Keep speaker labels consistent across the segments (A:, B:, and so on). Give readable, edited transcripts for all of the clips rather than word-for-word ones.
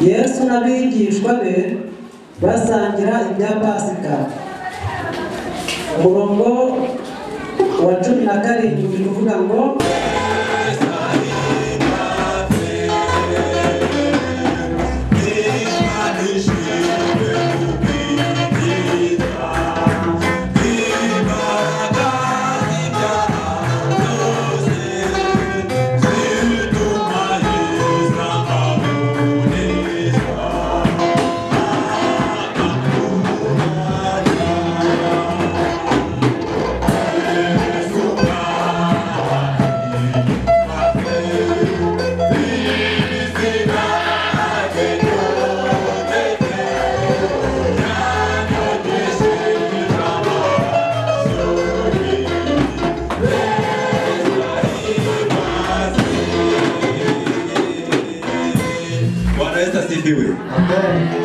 A: Yesu n'abigishwa be basangira ibya Pasika. Umurongo wa 17 uvuga ngo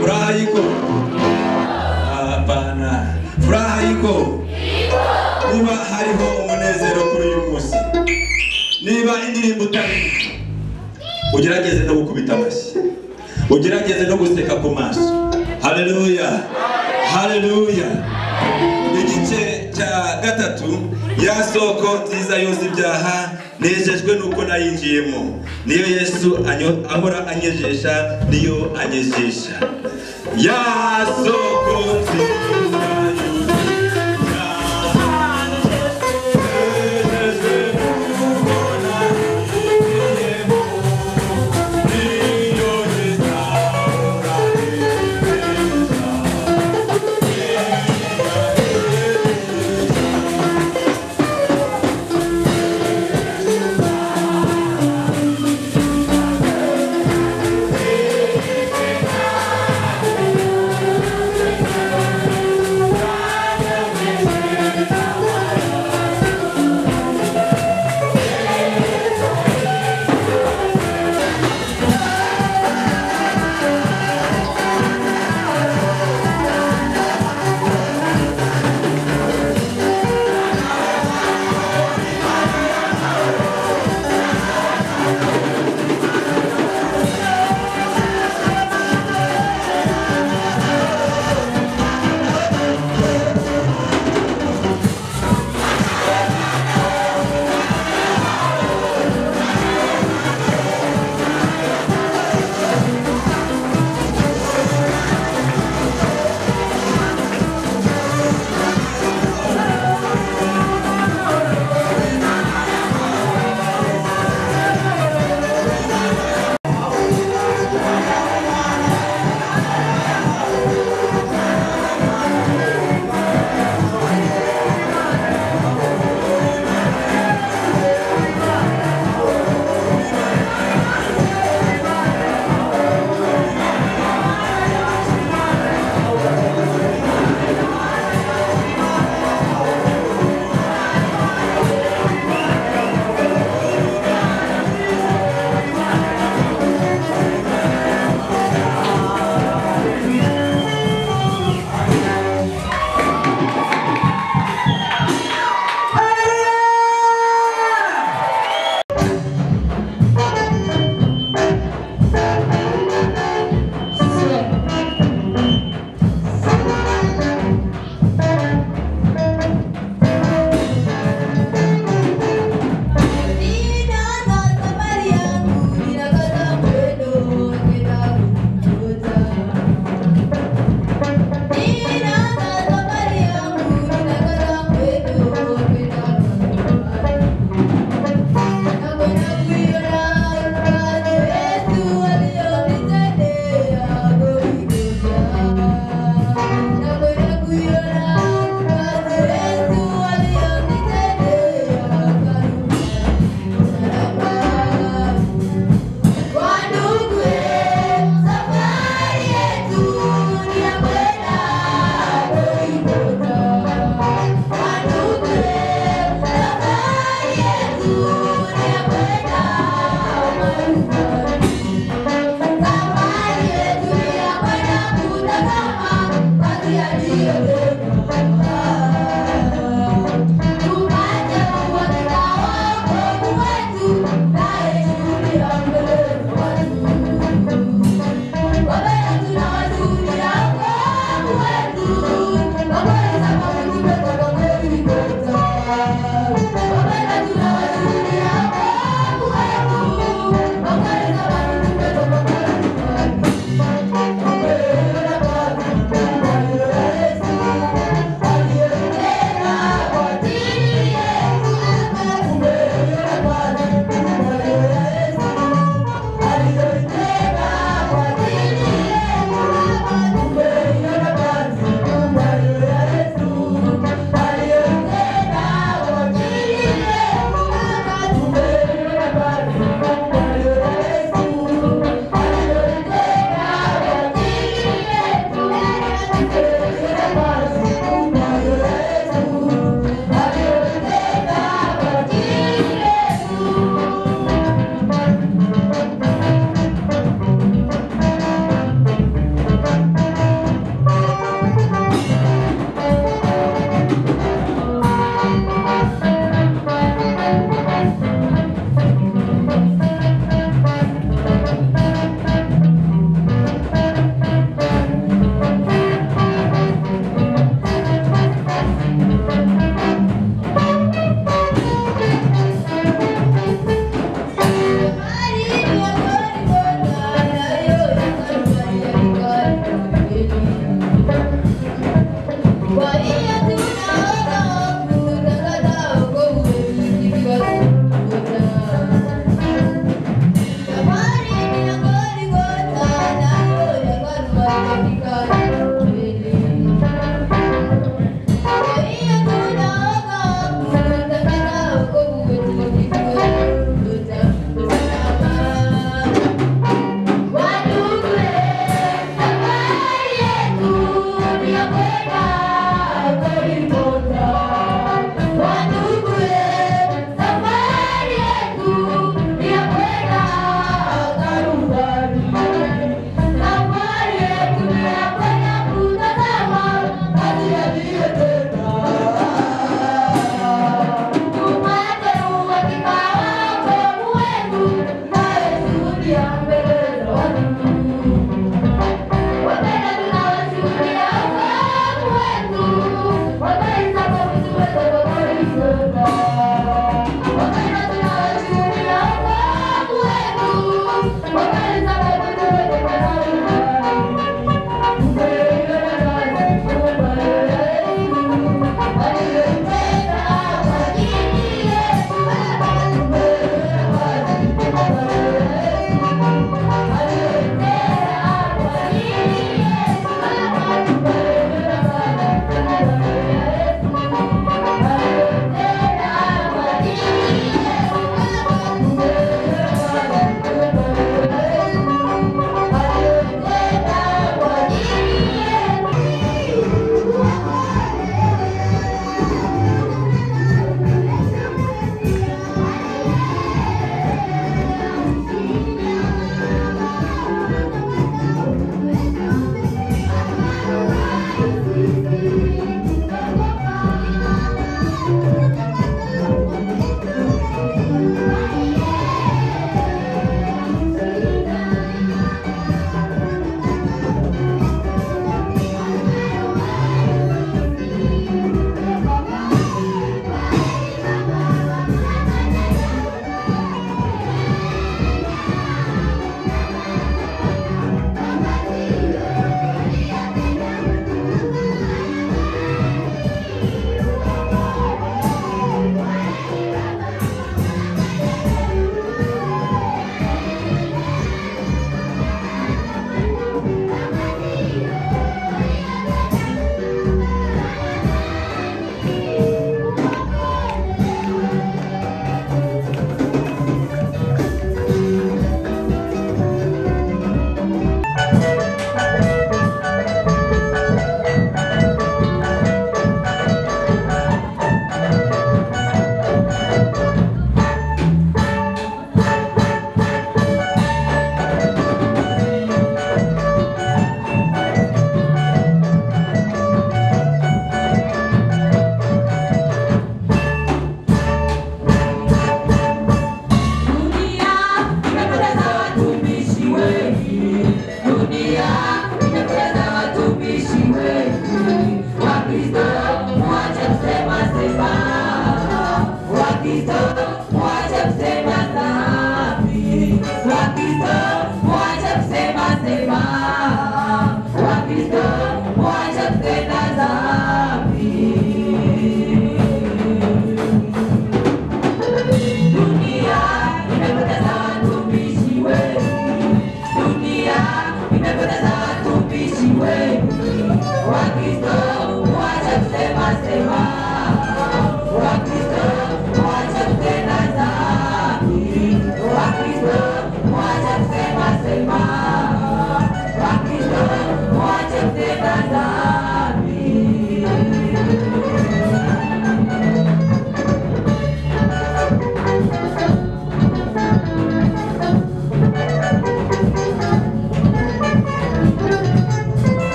A: furaha iko? Hapana. Furaha iko? Niba hariho umunezero kuri uyu munsi, niba indirimbo utari, ugerageze no gukubita amashyi, ugerageze no guseka ku maso. Haleluya, haleluya. Igice cya gatatu, ya soko nziza yoza ibyaha, nejejwe nuko nayinjiyemo. Niyo Yesu ahora anyejesha, niyo anyejesha. Ya soko nziza yoza ibyaha, nejejwe nuko nayinjiyemo. Niyo Yesu ahora anyejesha.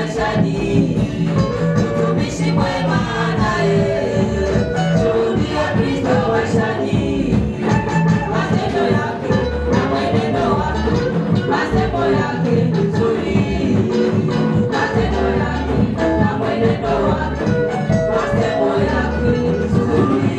B: maishani, utumishi mwema naye, shuhudia Kristo maishani, matendo yake na mwenendo wake, masemo yake nzuri, matendo yake na mwenendo wake, masemo yake nzuri.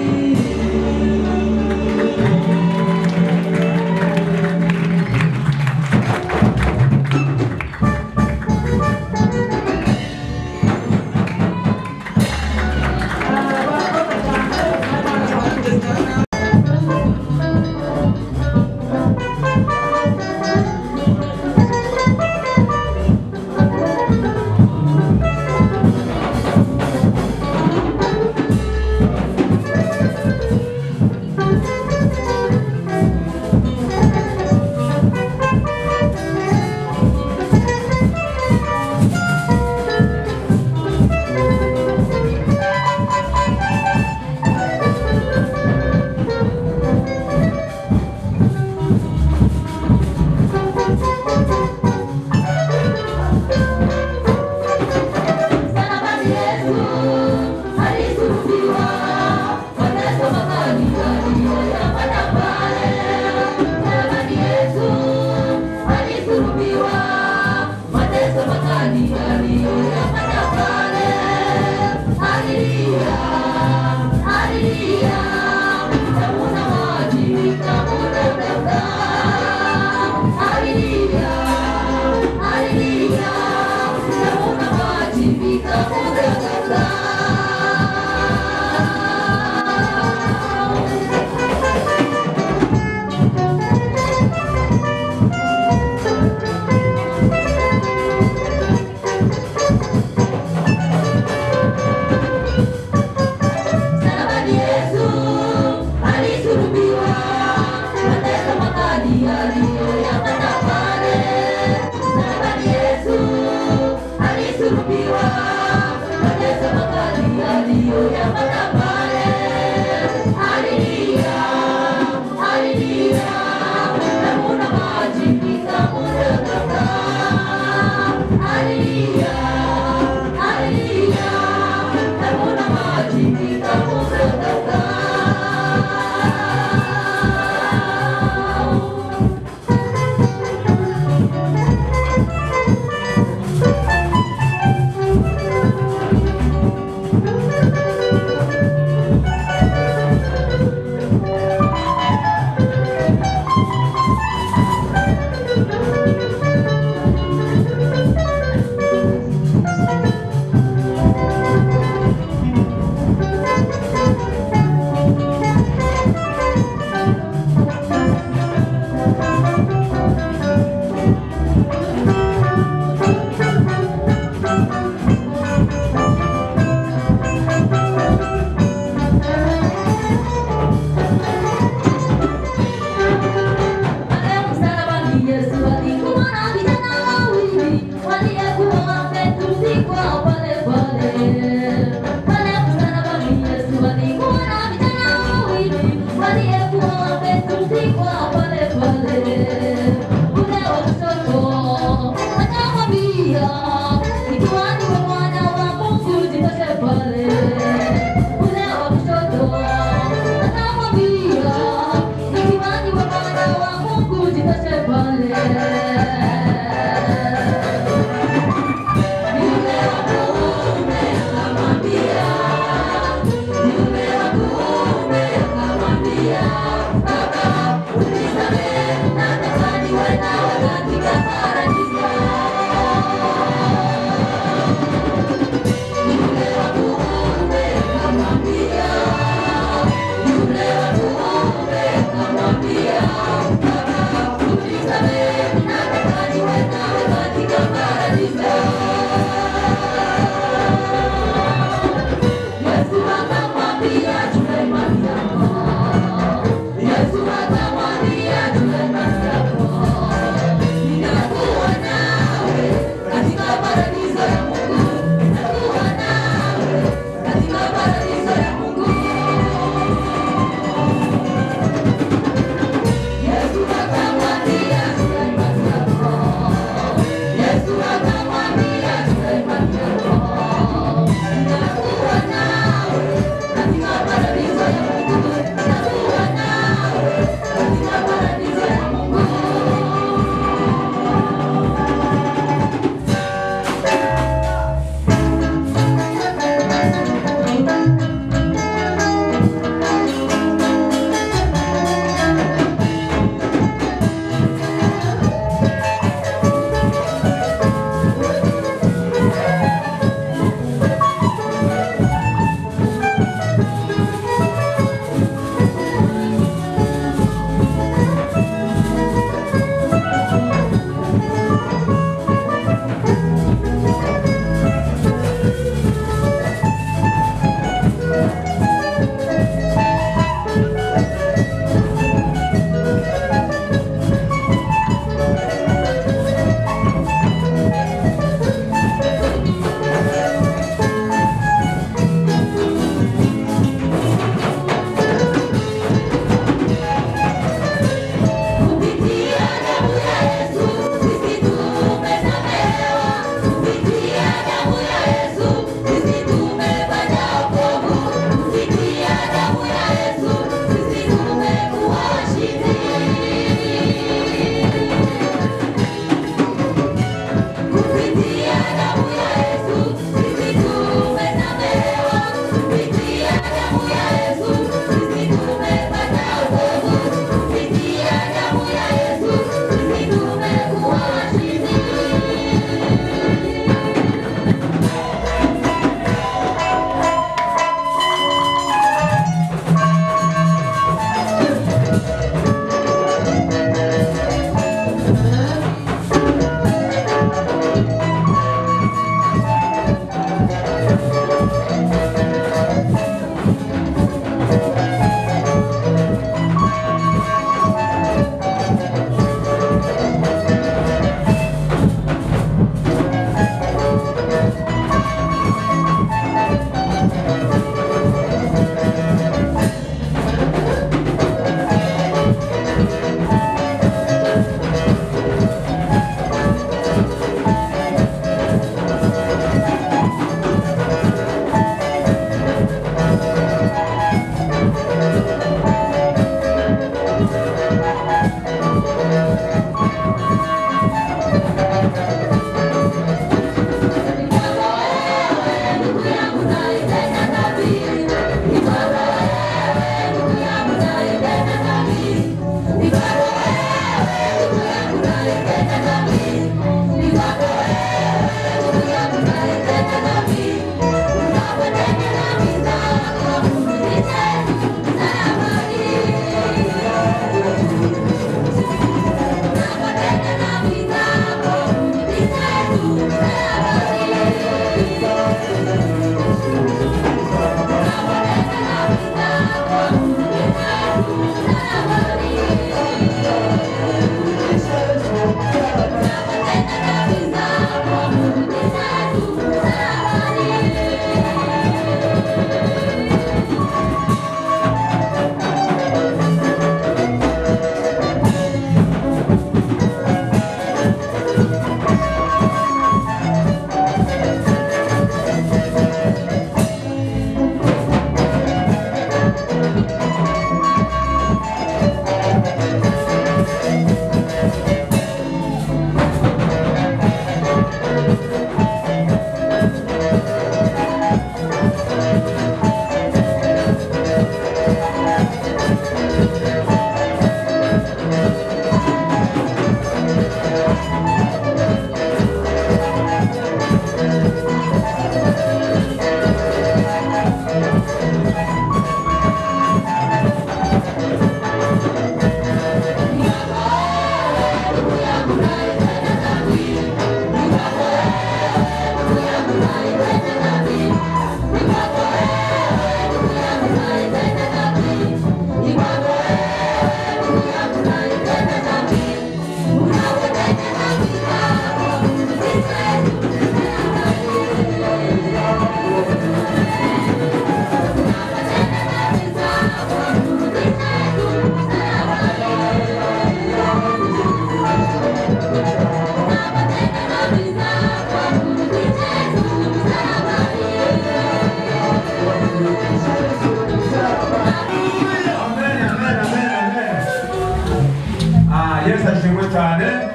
B: Yesu alisulubiwa Thank you.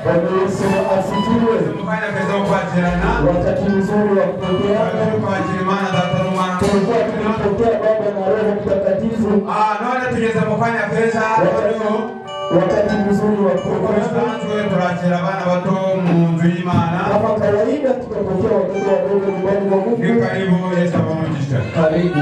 C: Bwana Yesu asifiwe.
A: Mfanya kazi kwa jirana.
C: Wakati mzuri wa kupokeana.
A: Kwa jirana za taruma.
C: Tulikuwa tunapokea Baba na Roho Mtakatifu.
A: Naona tugeze mfanya pesa.
C: Wakati mzuri wa kupokeana.
A: Turakira abana bato mu nzu y'Imana.
C: Kama kawaida tukapokea watoto wadogo nyumbani mwa Mungu.
A: Ni karibu Yesu abamugisha.
C: Karibu.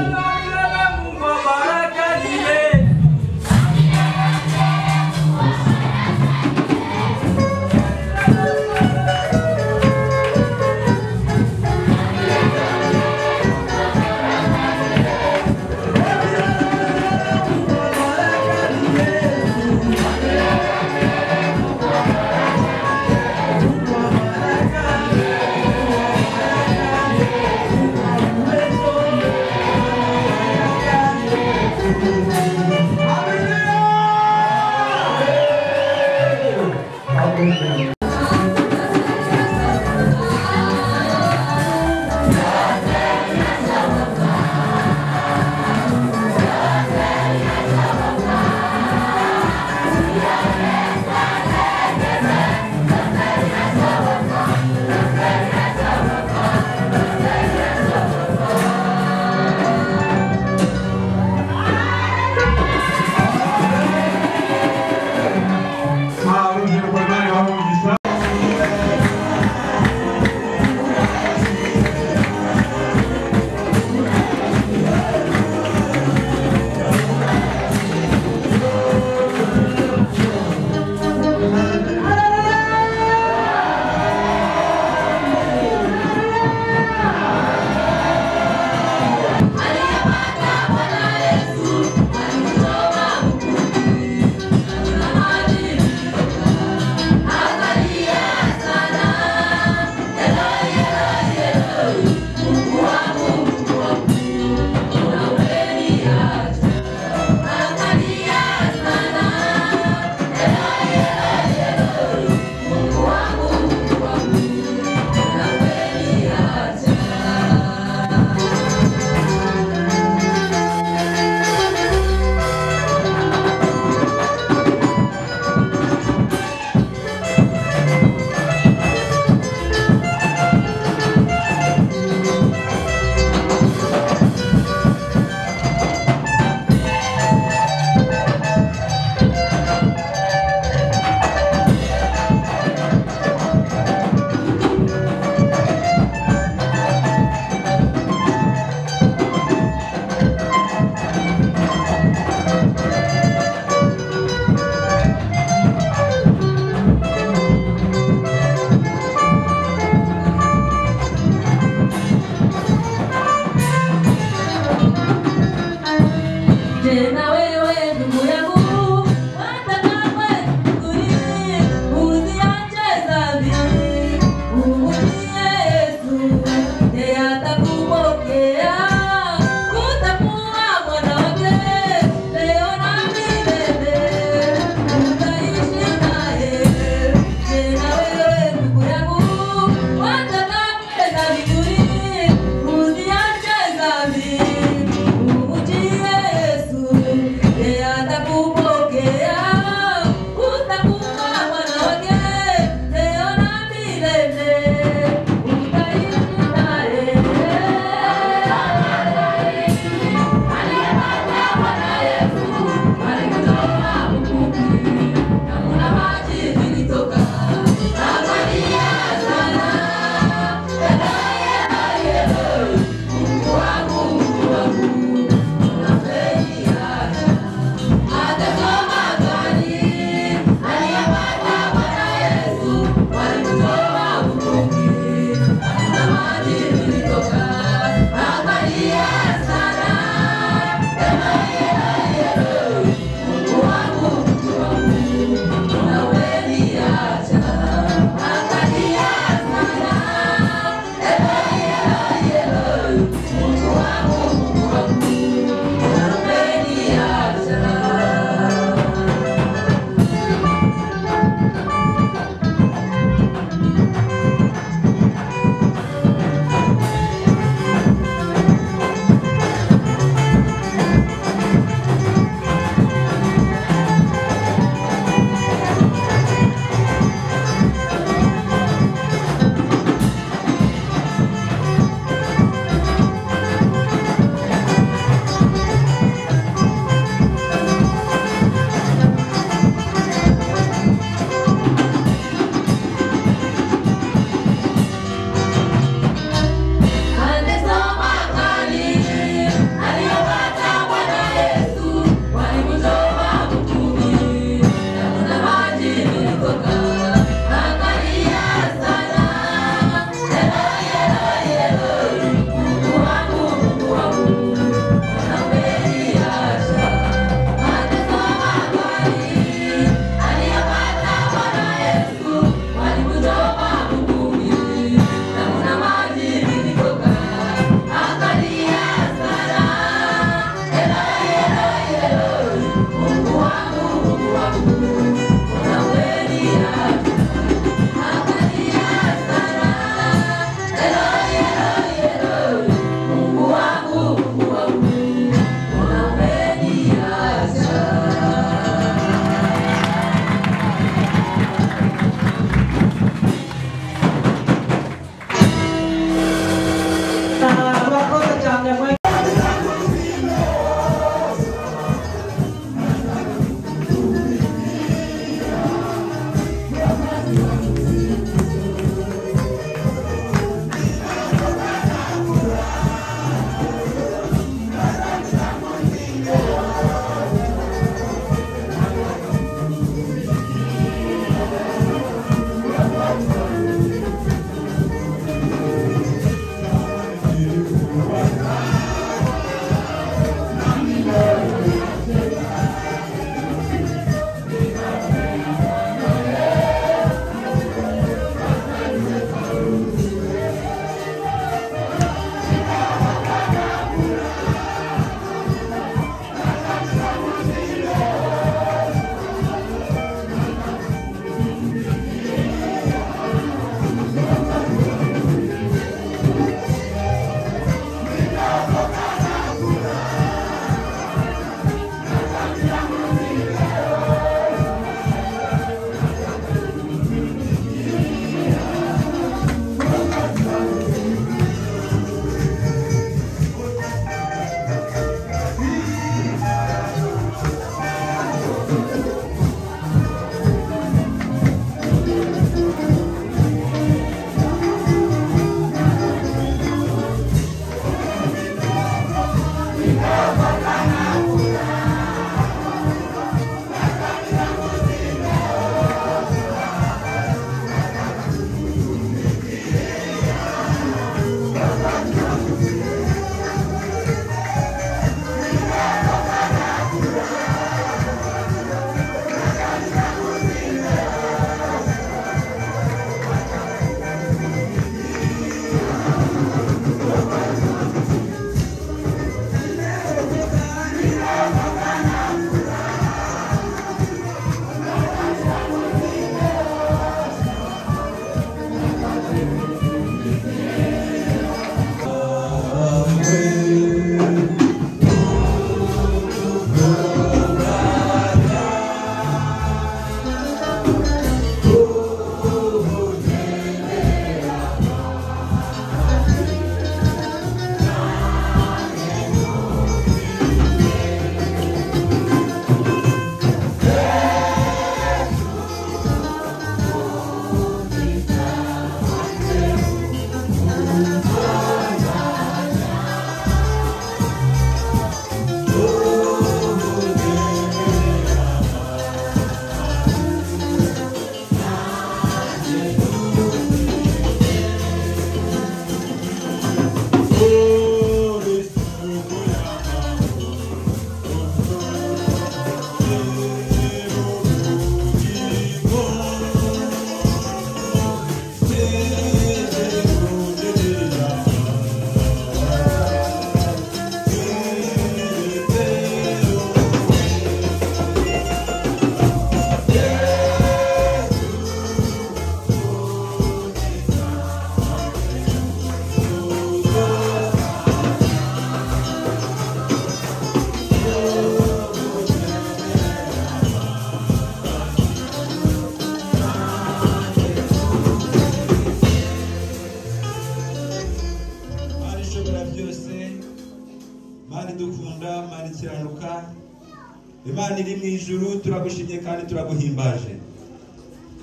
D: Imana iri mu ijuru turagushimye kandi turaguhimbaje.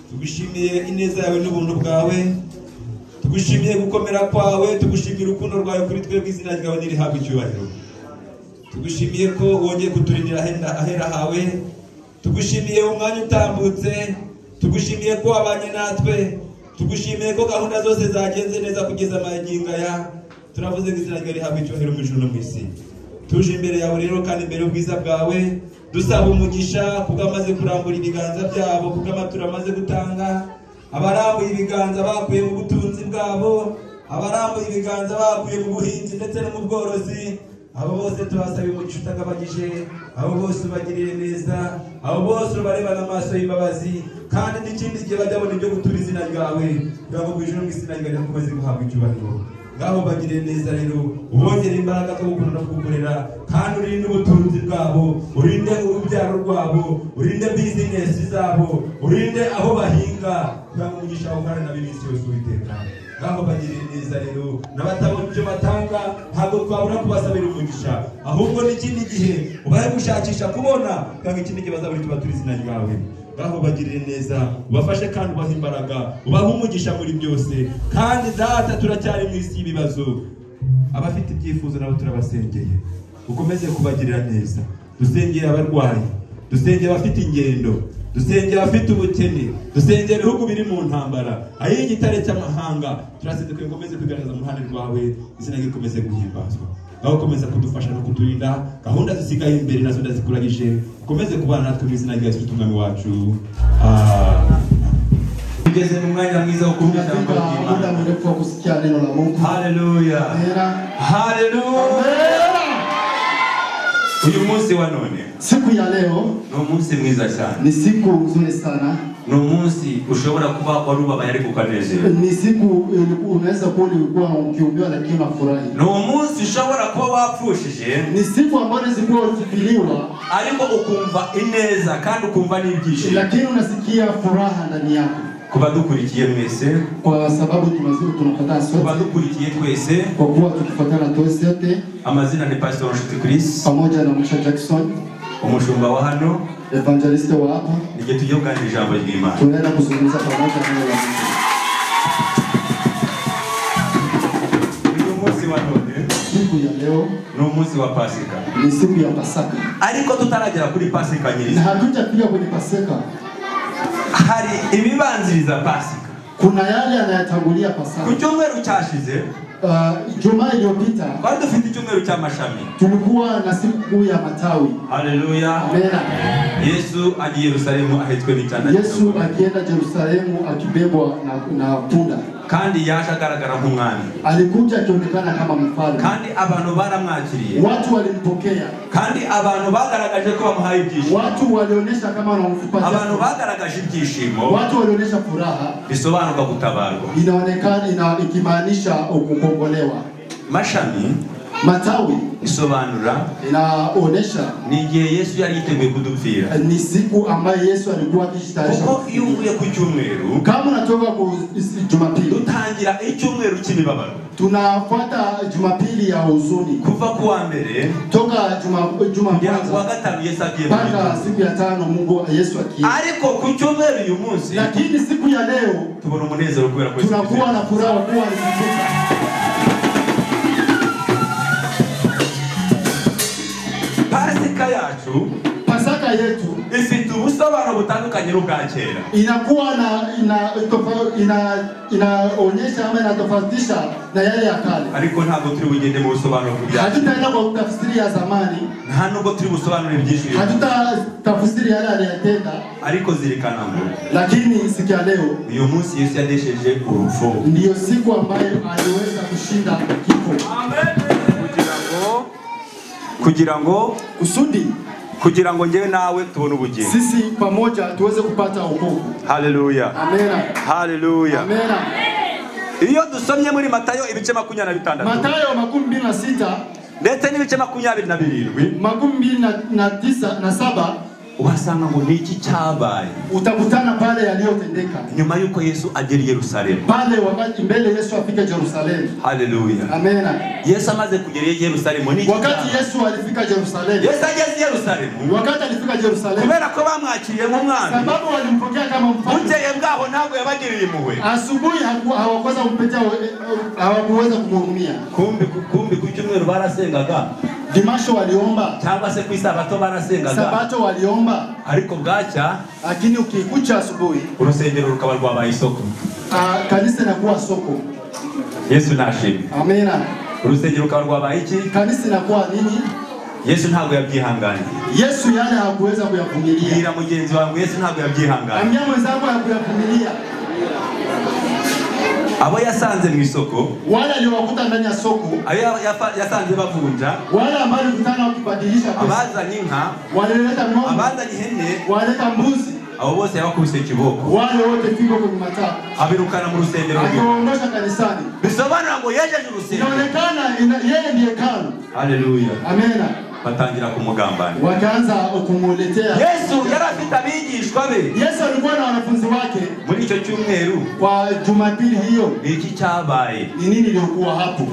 D: Tugushimiye ineza yawe n'ubuntu bwawe. Tugushimiye gukomera kwawe, tugushimiye urukundo rwawe kuri twebwe, izina ryawe nirihabwe icyubahiro. Tugushimiye ko wongeye kuturindira ahera hawe. Tugushimiye umwanya utambutse, tugushimiye ko wabanye natwe, tugushimiye ko gahunda zose zagenze neza kugeza amagingo aya. Turavuze ngo izina ryawe rihabwe icyubahiro mu ijuru no mu isi. Tuje imbere yawe rero kandi imbere y'ubwiza bwawe, dusaba umugisha kuko amaze kurambura ibiganza byabo, kuko amaturo amaze gutanga, abarambuye ibiganza bakuye mu butunzi bwabo, abarambuye ibiganza bakuye mu buhinzi ndetse no mu bworozi, abo bose tubasaba umugisha utagabanyije, abo bose ubagirire neza, abo bose ubarebana amaso y'imbabazi, kandi n'ikindi gihe bajya babona ibyo gutura izina ryawe, kugira ngo mu ijuru n'izina ryawe rikomeze guhabwa icyubahiro. Ngaho bagirire neza rero, ubongere imbaraga zo gukunda no kugukorera, kandi urinde ubutunzi bwabo, urinde urubyaro rwabo, urinde bizinesi zabo, urinde aho bahinga, kugira ngo umugisha w'umwana na b'iminsi yose Uwiteka. Ngaho bagirire neza rero, n'abatabona ibyo batanga ntabwo twabura kubasabira umugisha, ahubwo n'ikindi gihe ubahe gushakisha kubona, kugira ngo ikindi gihe bazabura icyo batura izina ryawe. Ngaho bagirire neza, ubafashe kandi ubahe imbaraga, ubahe umugisha muri byose. Kandi data, turacyari mu isi y'ibibazo, abafite ibyifuzo nabo turabasengeye, ukomeze kubagirira neza. Dusengeye abarwayi, dusengeye abafite ingendo, dusengera abafite ubukene, dusengera ibihugu biri mu ntambara, ayi igitare cy'amahanga, turasenze ko ngomeze kugaragaza mu ruhande rwawe, izina gikomeze guhimbazwa. Aho komeza kudufasha no kuturinda, gahunda zisigaye imbere nazo ndazikuragije, ukomeze kubana natwe mu izina rya Yesu Umwami wacu. Tugeze mu mwanya mwiza wo kumva ijambo ry'Imana.
C: Muda mrefu wa kusikia neno la Mungu.
D: Haleluya. Haleluya. Uyu munsi wa none,
C: siku ya leo
D: ni umunsi mwiza cyane.
C: Ni siku nzuri sana.
D: Ni umunsi ushobora kuba warubabaye ariko ukanezerwa.
C: Ni siku unaweza kuwa ulikuwa ukiumbiwa lakini unafurahi.
D: Ni umunsi ushobora kuba wapfushije.
C: Ni siku ambayo zilikuwa ukipiliwa
D: ariko ukumva ineza kandi ukumva n'ibyishimo.
C: Lakini unasikia furaha ndani yako.
D: Kuba dukurikiye mwese,
C: kwa sababu tunafuatana sote.
D: Kuba dukurikiye twese,
C: kwa kuwa tukifuatana sote.
D: Amazina ni Pastor Nshuti Chris
C: pamoja na Musha Jackson,
D: umushumba wa hano,
C: evangeliste wa hapa.
D: Nije tujye kuganira ijambo ry'Imana.
C: Tunaenda kuzungumza pamoja na Mungu.
D: Uyu munsi wa none,
C: siku ya leo
D: ni umunsi wa Pasika.
C: Ni siku ya Pasaka.
D: Ariko tutaragera kuri Pasika nyiri.
C: Na hatujafika kwenye Pasika.
D: Hari ibibanziriza Pasika.
C: Kuna yale yanayotangulia Pasaka.
D: Ku cyumweru cyashize,
C: Jumaa iliyopita
D: twari dufite icyumweru cy'amashami.
C: Tulikuwa na siku ya matawi.
D: Haleluya.
C: Amen.
D: Yesu agiye Yerusalemu ahetswe n'itanda.
C: Yesu akienda Yerusalemu akibebwa na punda.
D: Kandi yaje agaragara nk'umwami.
C: Alikuja akionekana kama mfalme.
D: Kandi abantu baramwakiriye.
C: Watu walimpokea.
D: Kandi abantu bagaragaje ko bamuhaye ibyishimo.
C: Watu walionyesha kama wanamfupatia.
D: Abantu bagaragaje ibyishimo.
C: Watu walionyesha furaha.
D: Bisobanuka gutabarwa.
C: Inaonekana ikimaanisha kukombolewa.
D: Mashami,
C: matawi
D: isobanura
C: inaonesha
D: ni igihe Yesu yari yiteguye kudupfira.
C: Ni siku ambayo Yesu alikuwa akijitayarisha.
D: Kuko iyo uvuye ku cyumweru,
C: kama unatoka ku Jumapili,
D: dutangira icyumweru cy'imibabaro.
C: Tunafuata Jumapili ya huzuni.
D: Kuva ku wa mbere
C: toka Juma
D: kwa gatanu Yesu agiye
C: mpaka siku ya tano Mungu Yesu akiye.
D: Ariko ku cyumweru uyu munsi,
C: lakini siku ya leo
D: tubona umunezero kubera ko
C: tunakuwa na furaha kuwa alifufuka.
D: Pasika yacu,
C: Pasaka yetu
D: ifite ubusobanuro butandukanye n'ubwa kera.
C: Inakuwa inaonyesha ama inatofautisha na yale ya kale.
D: Ariko ntabwo turi bugende mu busobanuro bw'ibya.
C: Hatutaenda kwa tafsiri ya zamani.
D: Nta nubwo turi busobanuro ibyinshi.
C: Hatutatafsiri yale aliyotenda.
D: Ariko zirikana ngo,
C: lakini siku ya leo
D: uyu munsi Yesu yadesheje urupfu.
C: Ndiyo siku ambayo aliweza kushinda kifo.
D: Amen. kugira ngo ngewe nawe tubone ubugingo.
C: Sisi pamoja tuweze kupata wokovu.
D: Haleluya.
C: Amen.
D: Haleluya.
C: Amen.
D: Iyo dusomye muri Matayo ibice 26.
C: Matayo 26
D: ndetse n'ibice 27.
C: 29 na 7
D: uhasanga ngo niki cyabaye.
C: Utakutana pale yaliyotendeka
D: nyuma yuko Yesu agera Yerusalemu.
C: Pale wakati mbele Yesu afika Yerusalemu.
D: Haleluya.
C: Amen.
D: Yesu amaze kugera Yerusalemu niki.
C: Wakati Yesu alifika Yerusalemu.
D: Yesu ageze Yerusalemu.
C: Wakati alifika Yerusalemu.
D: Kubera ko bamwakiriye nk'umwami.
C: Sababu walimpokea kama mfalme.
D: Bukeye bwaho ntabwo yabagiriye impuhwe.
C: Asubuhi hawakuweza kumpetea, hawakuweza kumhurumia.
D: Kumbi ku cyumweru barasengaga.
C: Dimasho waliomba.
D: Cyangwa se ku Isabato barasengaga.
C: Sabato waliomba.
D: Ariko bwacya,
C: lakini ukikucha asubuhi
D: urusengero rukaba rwabaye isoko.
C: Kanisa inakuwa soko.
D: Yesu nashimwe.
C: Amen.
D: Urusengero rukaba rwabaye iki?
C: Kanisa inakuwa nini?
D: Yesu ntabwo yabyihanganiye.
C: Yesu yale hakuweza kuyavumilia.
D: Bwira mugenzi wangu Yesu ntabwo yabyihanganiye.
C: Ambia mwenzako hakuyavumilia.
D: Abo yasanze mu isoko,
C: wale aliowakuta ndani ya soko,
D: yasanze bavunja,
C: wale ambao walikutana wakibadilisha pesa,
D: abazanye inka,
C: walileta ng'ombe,
D: abazanye ihene,
C: walileta mbuzi,
D: abo bose yabakubise kiboko,
C: wale wote fiko kwenye matako,
D: abirukana mu rusengero rwe,
C: akaondosha kanisani.
D: Bisobanura ngo yejeje urusengero.
C: Inaonekana yeye ndiye hekalu.
D: Haleluya.
C: Amen.
D: Batangira kumugambana.
C: Wakaanza kumuletea.
D: Yesu yari afite abigishwa be.
C: Yesu alikuwa na wanafunzi wake.
D: Muri icyo cyumweru
C: kwa Jumapili hiyo.
D: Iki cyabaye?
C: Ni nini ilikuwa hapo?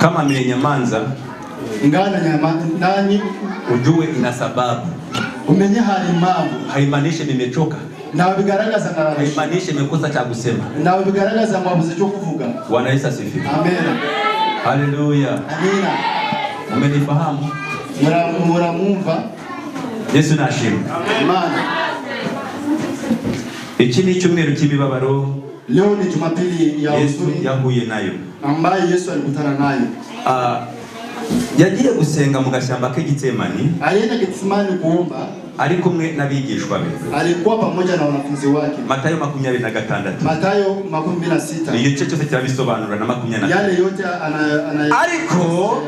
D: Kama mnyenyamanza
C: ngana nyama nani
D: ujue ina sababu.
C: Umenye halimamu
D: haimaanishi nimechoka.
C: Na bigaragaza ngarara.
D: Haimaanishi nimekosa cha kusema.
C: Na bigaragaza mwabuze cyo kuvuga.
D: Bwana Yesu asifiwe.
C: Amen.
D: Haleluya.
C: Amina.
D: Umenifahamu?
E: muramumva.
D: Yesu nashimwe.
E: Amen.
D: Iki ni cyumweru cy'imibabaro.
E: Leo ni Jumapili ya
D: Yesu
E: huzuni
D: yahuye nayo.
E: ambayo Yesu alikutana nayo.
D: Yagiye gusenga mu gashyamba k'Getsemani.
E: Alienda Getsemani kuomba.
D: Ari kumwe n'abigishwa be.
E: Alikuwa pamoja na wanafunzi wake.
D: Matayo 26.
E: Matayo 26.
D: Iyo cyo cyose kirabisobanura na 26.
E: Yale yote
D: ariko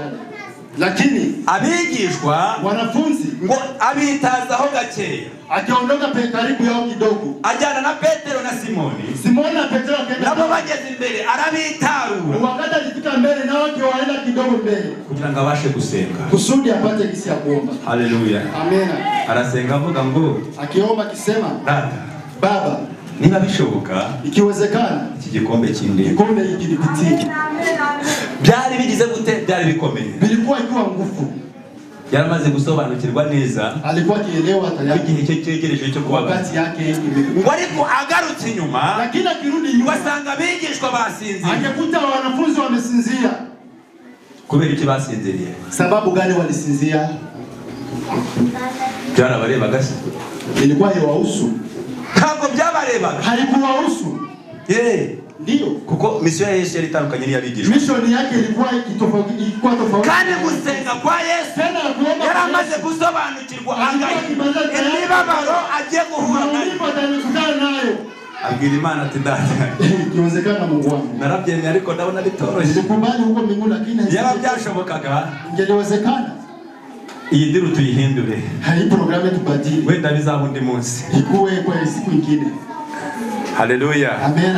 E: lakini
D: abigishwa
E: wanafunzi
D: ngo abitazaho gakeya.
E: Akiondoka karibu yao kidogo.
D: Ajana na Petero na Simoni.
E: Simoni na Petero akaenda.
D: Nabo bageze imbere arabitarura.
E: Wakati alifika mbele nao waenda kidogo mbele.
D: Kugira ngo abashe gusenga.
E: Kusudi apate kisi ya kuomba.
D: Haleluya.
E: Amen.
D: Arasenga avuga ngo
E: akiomba kisema
D: Data,
E: Baba,
D: niba bishoboka
E: ikiwezekana
D: iki gikombe kindi.
E: Gikombe hiki nipitie.
D: Byari bigize gute? Byari bikomeye.
E: Bilikuwa ikiwa nguvu.
D: Yaramaze gusobanukirwa neza.
E: Alikuwa kielewa tayari.
D: Igihe cyo cyegereje cyo kuba
E: wakati yake imekuwa.
D: Ariko agarutse inyuma.
E: Lakini akirudi nyuma
D: wasanga abigishwa basinzira.
E: Akakuta wanafunzi wamesinzia.
D: Kubera iki basinziriye?
E: Sababu gani walisinzia?
D: Byarabareba gase.
E: Ilikuwa yawahusu.
D: Ntabwo byabareba.
E: Haikuwahusu. Ndio.
D: Kuko mission ya Yesu yari itandukanye n'iyabigishwa.
E: Mission yake ilikuwa tofauti.
D: Kandi gusenga kwa Yesu yaramaze gusobanukirwa imibabaro agiye guhura nayo. Abwira Imana ati Data,
E: ikiwezekana Mungu wangu.
D: Narabyemeye ariko ndabona bitoroshye.
E: Nikubali huko mbinguni lakini
D: yarabyashobokaga.
E: Ingewezekana.
D: Iyi ndiru tuyihindure.
E: Hai programu tubadili.
D: Wenda bizaba undi munsi.
E: Ikuwe kwa siku nyingine.
D: Haleluya.
E: Amen.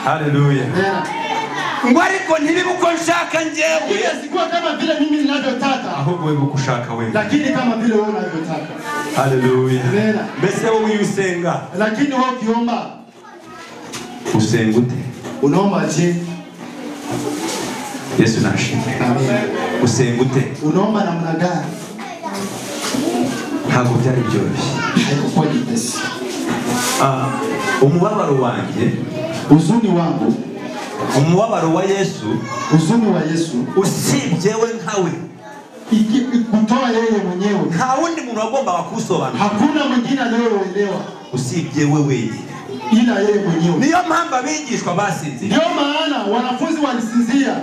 D: Haleluya.
E: Amen.
D: Ngo ariko ntibibuko nshaka njyewe.
E: Sikuwa kama vile mimi ninavyotaka.
D: Ahubwo wewe ukushaka wewe.
E: Lakini kama vile wewe unavyotaka.
D: Haleluya.
E: Amen.
D: Mbese wowe usenga.
E: Lakini wewe ukiomba
D: usenga ute?
E: Unaomba je?
D: Yesu nashimwe.
E: Amen.
D: Usenga ute?
E: Unaomba namna gani?
D: Ntabwo byari byoroshye.
E: Haikuwa nyepesi.
D: Umubabaro wanjye,
E: huzuni wangu,
D: umubabaro wa Yesu,
E: huzuni wa Yesu
D: usibye we nkawe.
E: Kutoa yeye mwenyewe.
D: Nta wundi muntu agomba kusobanura.
E: Hakuna mwingine anayeelewa
D: usibye wewe.
E: Ila yeye mwenyewe.
D: Niyo mpamvu abigishwa basinzira.
E: Ndio maana wanafunzi walisinzia.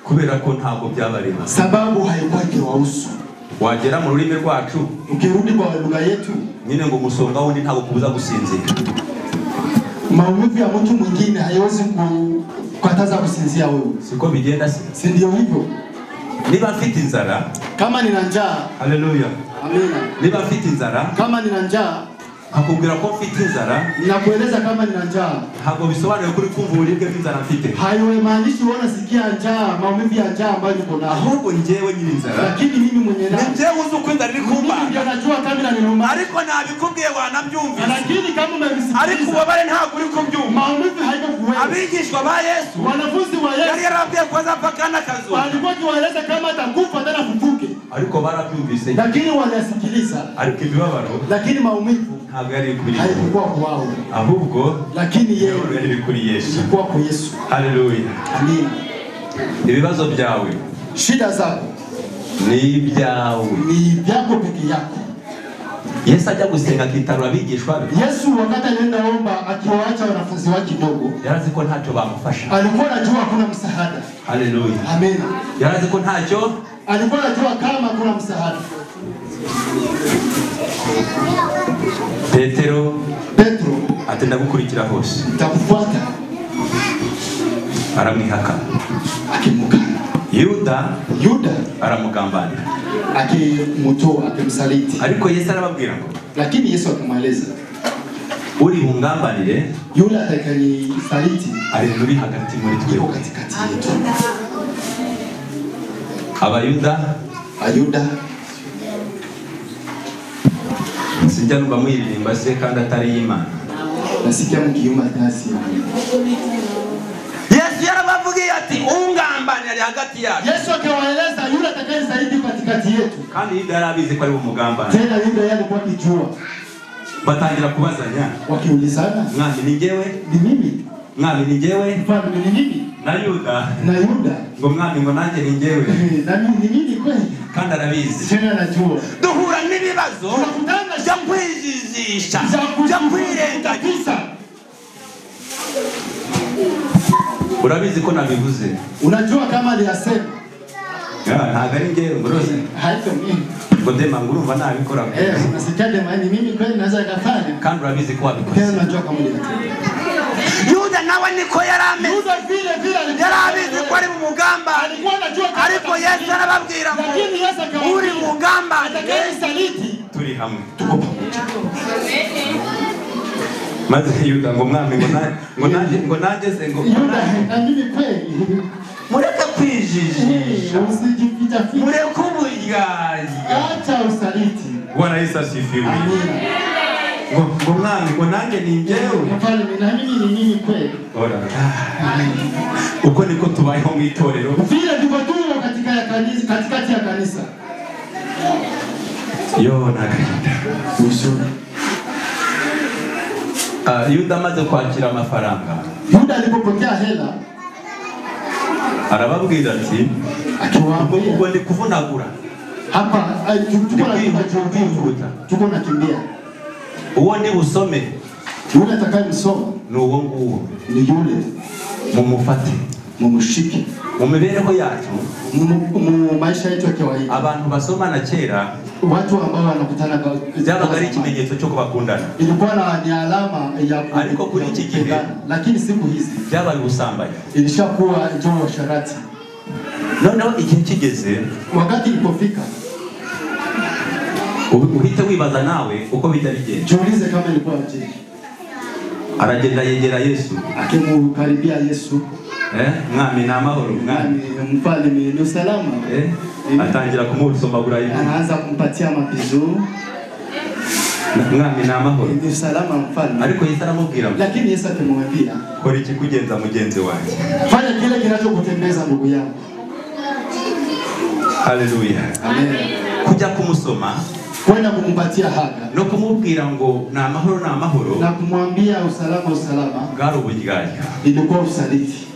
D: Kubera ko ntabwo byabareba.
E: Sababu haikuwa kiwahusu.
D: Wagera mu rurimi rwacu,
E: ukirudi kwa lugha yetu,
D: nyine ngo umusonga wundi ntabwo kubuza gusinzira.
E: Maumivu ya mtu mwingine haiwezi kukataza kusinzia wewe.
D: Siko bigenda si?
E: Si ndio hivyo?
D: Niba mfite inzara,
E: kama nina njaa,
D: haleluya.
E: Amina.
D: Niba mfite inzara,
E: kama nina njaa,
D: akubwira ko mfite inzara,
E: ninakueleza kama nina njaa.
D: Ntabwo bisobanuye kuri kumva uburibwe bw'inzara mfite.
E: Haimaanishi wewe unasikia njaa, maumivu ya njaa ambayo niko nayo.
D: Ahubwo njyewe nyiri inzara.
E: Lakini mimi mwenye nayo.
D: Njyewe uzi uko inzara iri kumba.
E: Mimi ndio najua kama inaniluma.
D: Ariko nabikubwiye wanabyumvise.
E: Lakini kama umebisikia.
D: Ariko ubabare ntabwo uri kubyumva.
E: Maumivu haiko kuwewe.
D: Abigishwa ba Yesu,
E: wanafunzi wa Yesu,
D: yari yarabwiye ko azapakana kazo.
E: Alikuwa akiwaeleza kama atakufa tena fufuke.
D: Ariko barabyumvise.
E: Lakini walisikiliza.
D: Ariko imibabaro.
E: Lakini maumivu
D: ntabwo yari kuri
E: haikuwa kwao.
D: Ahubwo
E: lakini yeye
D: yari kuri Yesu.
E: Ilikuwa kwa Yesu.
D: Haleluya.
E: Amen.
D: Ibibazo byawe,
E: shida zako
D: ni ibyawe.
E: Ni byako peke yako.
D: Yesu ajya gusenga akitarura abigishwa be.
E: Yesu wakati alienda omba akiwaacha wanafunzi wake kidogo,
D: yarazi ko ntacyo bamufasha.
E: Alikuwa anajua hakuna msaada.
D: Haleluya.
E: Amen.
D: Yarazi ko ntacyo,
E: alikuwa anajua kama hakuna msaada.
D: Petero
E: atenda
D: gukurikira hose.
E: Nitakufuata.
D: Aramwihaka.
E: Akimukana.
D: Yuda aramugambanira.
E: Akimutoa, akimsaliti.
D: Ariko Yesu arababwira ngo,
E: lakini Yesu akamweleza,
D: uri bungambanire,
E: yule atakayenisaliti
D: ari muri hagati muri twebwe,
E: katikati yetu. Ayuda
D: sijya numva mwirimba se kandi atari Imana.
E: Nasikia mkiimba tasi.
D: Yesu yarabavugiye ati ungambanira ari hagati yacu.
E: Yesu akawaeleza yule atakayesaliti katikati yetu.
D: Kandi Yuda yarabizi ko ari umugambanira.
E: Tena Yuda yeye alikuwa akijua.
D: Batangira kubazanya.
E: Wakiulizana,
D: mwami ni njyewe?
E: Ni mimi.
D: Mwami ni njyewe?
E: Mfano ni mimi.
D: Na Yuda
E: ngo mwami ngo nanjye ni njyewe.
D: Na mimi ni mimi kweli? kandi arabizi.
E: tena anajua.
D: Duhura n'ibibazo byo kwijijisha, byo kwirengagiza. Urabizi ko nabivuze.
E: Unajua kama aliyasema.
D: Ntabwo ari njye Rose.
E: Haito mimi.
D: Ngo Dema ngurumva nabikora.
E: Unasikia Dema ni mimi kweli naweza kufanya.
D: Kandi urabizi ko wabikora.
E: Tena unajua kama aliyasema.
D: Yuda nawe niko yarameze.
E: Yuda vile
D: yarabizi ko ari mu mugamba.
E: Alikuwa anajua
D: ariko Yesu arababwira ngo
E: lakini Yesu akamwambia
D: uri mu mugamba
E: atakayesaliti
D: turi hamwe. Tuko pamoja. Maze Yuda ngo mwami ngo nanjye se ngo
E: Yuda nandini kweli.
D: Mureke kwijijisha.
E: Usijipita fiti.
D: Mureke uburyarya.
E: Acha usaliti.
D: Bwana Yesu asifiwe. Ngo mwami ngo nanjye ni njyewe.
E: Mfalme na mimi ni mimi kweli.
D: Ora. Uko niko tubayeho mu itorero.
E: Vile ndivyo tuko katikati ya kanisa.
D: Yo nakaita.
E: Usuri.
D: Yuda amaze kwakira amafaranga.
E: Yuda alipopokea hela
D: arababwira ati
E: akiwaambia
D: ngo ndi kuvunagura.
E: Hapa tuko nakimbia.
D: Uwo ndi busome.
E: Yule atakayemsoma
D: ni uwo nguwo.
E: Ni yule.
D: Mumufate.
E: Mumushike.
D: Mu mibereho yacu.
E: Mu maisha yetu ya kawaida.
D: Abantu basoma na kera.
E: Watu ambao wanakutana kwa
D: byabaga ari ikimenyetso cyo kubakundana.
E: Ilikuwa ni alama ya
D: ariko kuri iki gihe.
E: Lakini siku hizi
D: byabaye ubusambanyi.
E: Ilishakuwa ndio sharati.
D: Noneho igihe kigeze.
E: Wakati ilipofika.
D: Uhite wibaza nawe uko bitarigenda.
E: Jiulize kama ilikuwa je.
D: Aragenda yegera Yesu.
E: Akimkaribia Yesu.
D: Mwami na mahoro
E: mwami. Mfalme ni usalama.
D: Atangira kumusombagura hivi.
E: Anaanza kumpatia mapizo.
D: Mwami na mahoro.
E: Ni usalama mfalme.
D: Ariko Yesu aramubwira.
E: Lakini Yesu akamwambia,
D: kora iki kugenza mugenzi wanjye.
E: Fanya kile kinachokutembeza ndugu yangu.
D: Haleluya.
E: Amen.
D: Kuja kumusoma.
E: Kwenda kumpatia haga.
D: No kumubwira ngo na mahoro.
E: Na kumwambia usalama.
D: Garo bugigaja.
E: Ilikuwa usaliti.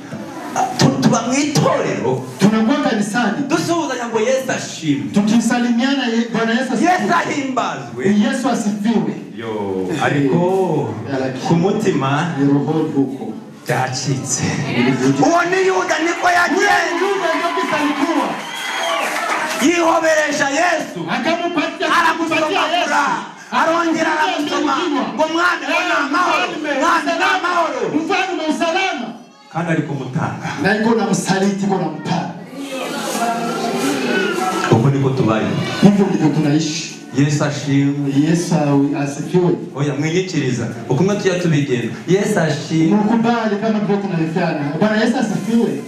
D: Tuba mwitorero.
E: Tunakuwa kanisani.
D: Dusuhuzanya ngo Yesu ashimwe.
E: Tukisalimiana Bwana Yesu asifiwe.
D: Yesu ahimbazwe.
E: Yesu asifiwe.
D: Yo, ariko kumutima
E: roho huko.
D: Byacitse. Uwo ni Yuda niko yagiye.
E: Yuda ndio kisalikuwa.
D: Yihoberesha Yesu.
E: Akamupatia
D: Yesu. Arongera aramusoma ngo mwami wana mahoro. Mwami na mahoro.
E: Mfalme usalama.
D: Kandi ari kumutanga.
E: Na iko na msaliti iko na mpaka.
D: Uko niko tubaye.
E: Hivyo ndivyo tunaishi.
D: Yesu ashimwe.
E: Yesu asifiwe.
D: Oya mwenyekiriza. Ukumwe tujya tubigenda. Yesu ashimwe.
E: Mukubali kama vile tunalifanya. Bwana Yesu asifiwe.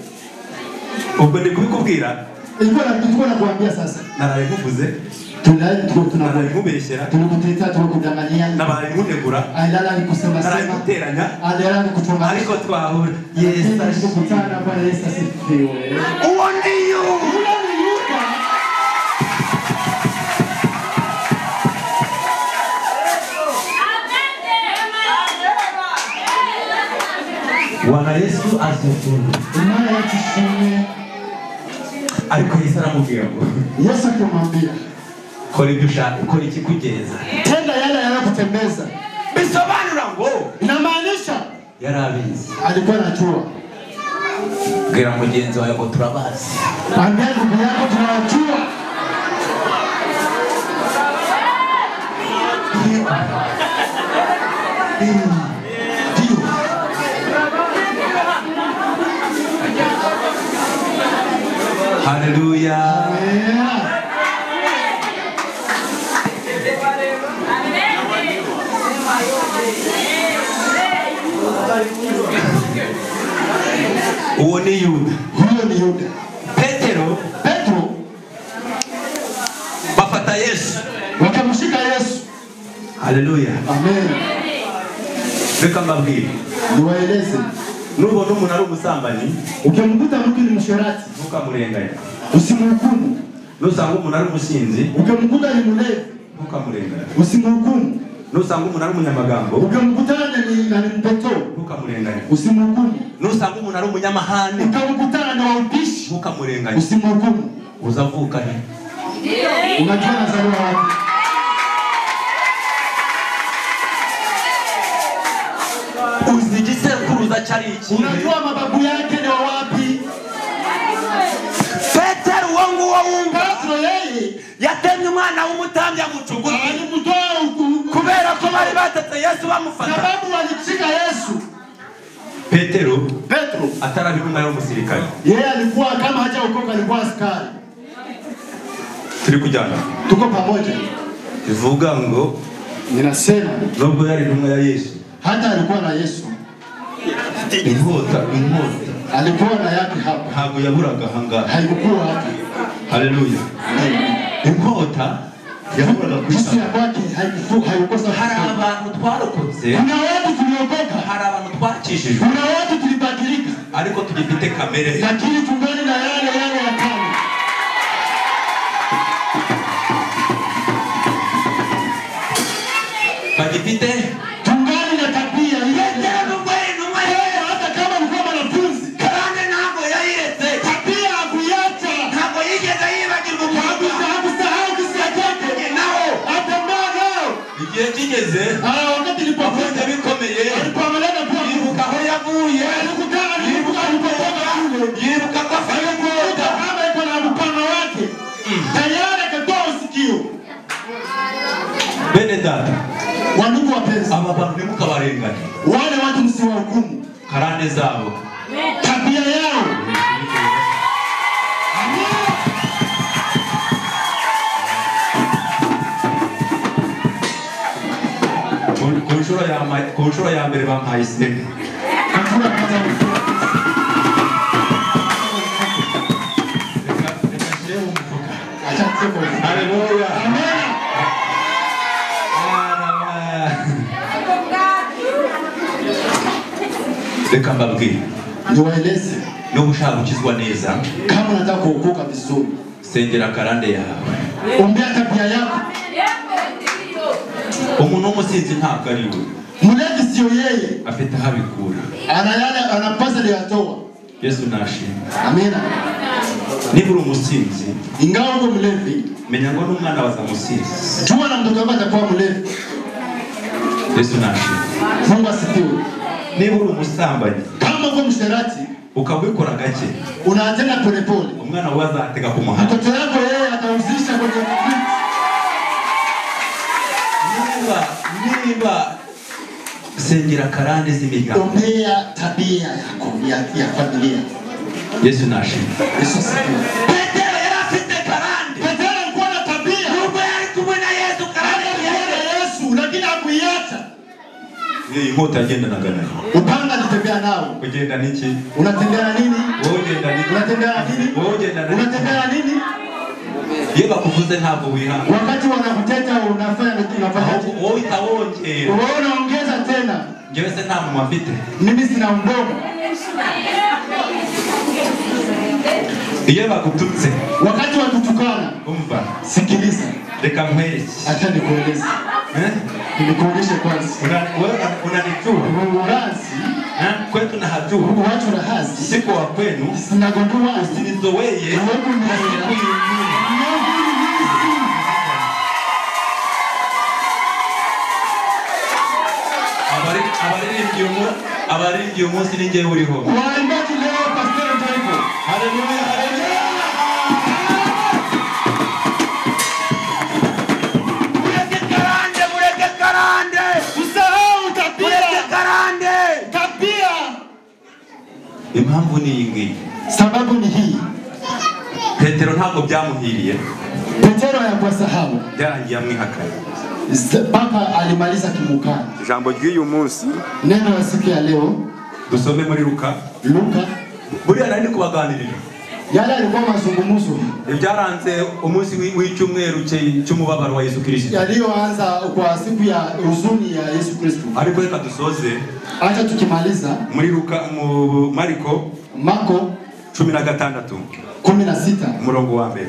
D: Ubwo ndi kubikubwira.
E: Ilikuwa nakuambia sasa.
D: Naraye kuvuze.
E: Tunaye
D: kubeshyera.
E: Tunakuteta tunakudanganyia.
D: Nabaye kunegura.
E: Alala nikusema sema.
D: Naraye guteranya.
E: Alala nikutunga.
D: Ariko twahura. Yesu ashimwe.
E: Bwana Yesu asifiwe.
D: Uwo ni Yuda. Bwana Yesu asifiwe.
E: Imani yatushimwe.
D: Ariko Yesu aramubwira ngo
E: Yesu akamwambia
D: kora ibyo ushaka, kora ikikugeza.
E: Tenda yale yanayokutembeza.
D: Bisobanura ngo
E: inamaanisha
D: yarabizi.
E: Alikuwa anajua.
D: Bwira mugenzi wawe ngo turabazi.
E: Ambia ndugu yako tunawajua.
D: Hallelujah. Uwo ni Yuda.
E: Huyo ni Yuda.
D: Petro bafata Yesu.
E: Wakamshika Yesu.
D: Hallelujah.
E: Amen.
D: Reka mbabwire.
E: Niwaeleze.
D: Nubona umuntu ari umusambanyi,
E: ukimkuta mtu ni msherati,
D: ntukamurenganya.
E: Usimhukumu.
D: Nusanga umuntu ari umusinzi,
E: ukimkuta ni mlevi,
D: ntukamurenganya.
E: Usimhukumu.
D: Nusanga umuntu ari umunyamagambo,
E: ukimkutana ni mpeto,
D: ntukamurenganya.
E: Usimhukumu.
D: Nusanga umuntu ari umunyamahane,
E: ukimkutana na waupishi,
D: ntukamurenganya.
E: Usimhukumu.
D: Uzavuka he?
E: Unajua nazaliwa wapi?
F: Uzigisekuruza cyari iki?
E: Unajua mababu yake ni wa wapi?
F: Petero wangu wa wumva
E: Petro yeye
F: yatemye umwana w'umutambyi amucuguza
E: alimtoa huku
F: kubera ko bari batatse Yesu bamufata.
E: sababu walishika Yesu.
D: Petero
E: Petro
D: atarabi kumwe y'umusirikare.
E: yeye alikuwa kama hajaokoka, alikuwa askari.
D: Turi kujyana.
E: Tuko pamoja.
D: Bivuga ngo
E: Ninasema
D: nubwo yari kumwe ya Yesu.
E: hata alikuwa na Yesu.
D: Inkota
E: Alikuwa na yake hapa.
D: ntabwo yaburaga hanga.
E: Haikuwa hapa.
D: Haleluya. Inkota yaburaga
E: Kisi
D: kwisa.
E: ya kwake haikukosa.
F: Hari abantu twarokotse,
E: Kuna watu tuliokoka.
F: hari abantu twakishijwe,
E: Kuna watu tulibadilika.
D: Ariko tugifite kamere.
E: Lakini tungali na yale ya kale.
D: Bagifite
E: Tungali na tabia ile.
F: hata kama alikuwa mwanafunzi, kandi ntabwo yayiretse,
E: Tabia hakuiacha.
F: ntabwo yigeze yibagirwa umuhamagaro.
E: Hakusahau kisi ya kwake.
F: Naho
E: Atembea nao.
D: igihe kigeze
E: Wakati nilipokwenda
D: bikomeye
E: alipomelena kwa
F: yibuka aho yavuye,
E: alikutana alipotoka kule.
F: yibuka ko afite inkota.
E: Kama iko na mpano wake. Tayari akatoa usikio.
D: bene data.
E: Wandugu wapenzi,
D: Aba bantu nimukabarengane.
E: wale watu msiwahukumu
D: Karande zabo.
E: tabia yao.
D: Ku nshuro ya mbere bampaye isemu.
E: Hakuna kwanza mfuko. Acha kusema hivyo.
D: Haleluya.
E: Amen.
D: Reka mbabwire.
E: Niwaeleze
D: Niba ushaka gukizwa neza,
E: kama unataka kuokoka vizuri,
D: sengera karande yawe.
E: ombea tabia yako.
D: Umuntu w'umusinzi ntabwo ari we.
E: Mlevi sio yeye,
D: Afite aho abikura.
E: ana yale anapasa liyatoa.
D: Yesu nashimwe.
E: Amina.
D: Niba uri umusinzi,
E: Ingawa uko mlevi,
D: menya ngo n'umwana waza umusinzi.
E: jua na mtoto wako atakuwa mlevi.
D: Yesu nashimwe.
E: Mungu asifiwe.
D: Niba uri umusambanyi,
E: Kama uko msherati,
D: ukabikora gake,
E: unaatenda polepole,
D: umwana wawe azatega ku muhanda.
E: mtoto yako yeye atahusisha kwenye mziki.
D: Niba sengera karande z'imiryango.
E: Ombea tabia yako ya familia.
D: Yesu nashimwe.
E: Yesu asifiwe.
F: Petero yari afite karande,
E: Petero alikuwa na tabia.
F: nubwo yari kumwe na Yesu, karande
E: Alikuwa na Yesu lakini hakuiacha.
D: Iyi nkota yagendanaga nayo.
E: Upanga alitembea nao.
D: Kugenda niki?
E: Unatembea na nini?
D: Wowe ugenda niki?
E: Unatembea na nini?
D: Wowe ugenda niki?
E: Unatembea na nini?
D: Iyo bakuvuze ntabwo wihanga.
E: Wakati wanakuteta unafanya unafanyaje?
D: Wowe utawongera.
E: Wewe unaongeza tena.
D: Ngewe se nta mama mfite.
E: Mimi sina mdomo.
D: Iyo bagututse,
E: Wakati watutukana,
D: umva,
E: sikiliza.
D: reka nkwereke.
E: Acha nikueleze. Nikuonyeshe kwanza.
D: Unanijua?
E: Urazi,
D: Kwetu nahajua.
E: watu rahazi.
D: Siko wa kwenu.
E: Sinagundua
D: Usinizoweye.
E: Mungu ni
D: Na siku nyingine. Abaririmbyi uyu munsi ni njyewe uriho.
E: waimbaji leo pastor Jaivo.
D: Haleluya, haleluya.
F: mureke karande, mureke karande,
E: Usahau tabia.
F: mureke karande.
E: Tabia.
D: Impamvu ni iyi ngiyi.
E: Sababu ni hii.
D: Petero ntabwo byamuhiriye.
E: Petero hayakuwasahau.
D: Byarangiye amwihakana.
E: Mpaka alimaliza kimukana.
D: Ijambo ry'uyu munsi
E: Neno la siku ya leo,
D: dusome muri Luka.
E: Luka,
D: Buriya nari ndi kubaganirira
E: yale alikuwa mazungumzo
D: ibyaranze umunsi w'icyumweru cy'umubabaro wa Yesu Kristo.
E: yaliyoanza kwa siku ya huzuni ya Yesu Kristo.
D: Ariko reka dusoze
E: Acha tukimaliza
D: muri Luka mu Mariko
E: Marko
D: 16
E: 16
D: umurongo wa mbere.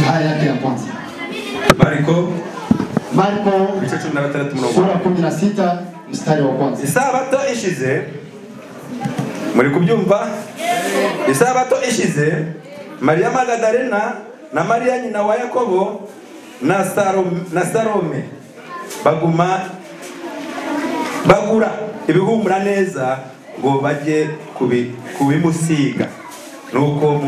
E: haya yake ya kwanza. Marko
D: Ibice 16 umurongo.
E: sura 16 mstari wa kwanza.
D: Isabato ishize, muri kubyumva? Isabato ishize, Maria Magdalena na Mariya nyina wa Yakobo na Salome bagura ibihumura neza ngo bajye kubimusiga. Nuko mu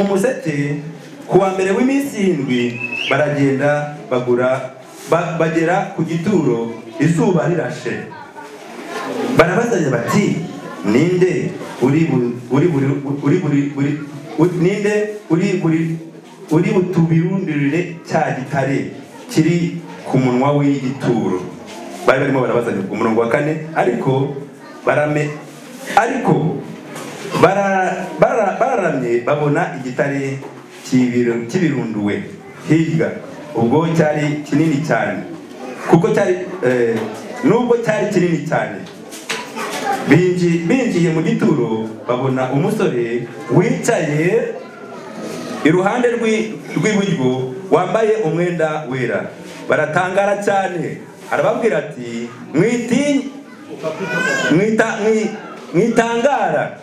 D: museke kuwa mbere w'iminsi 7 baragenda bagera ku gituro izuba rirashe. Barabazanya bati ninde uri butubirundirire cya gitare kiri ku munwa w'igituro. Bari barimo barabazanya ku murongo wa 4 ariko bararamye babona igitare kibirunduwe hirya. Ubwo cyari kinini cyane kuko nubwo cyari kinini cyane. Binjiye mu gituro babona umusore wicaye iruhande rw'iburyo wambaye umwenda wera. Baratangara cyane. Arababwira ati mwitangara,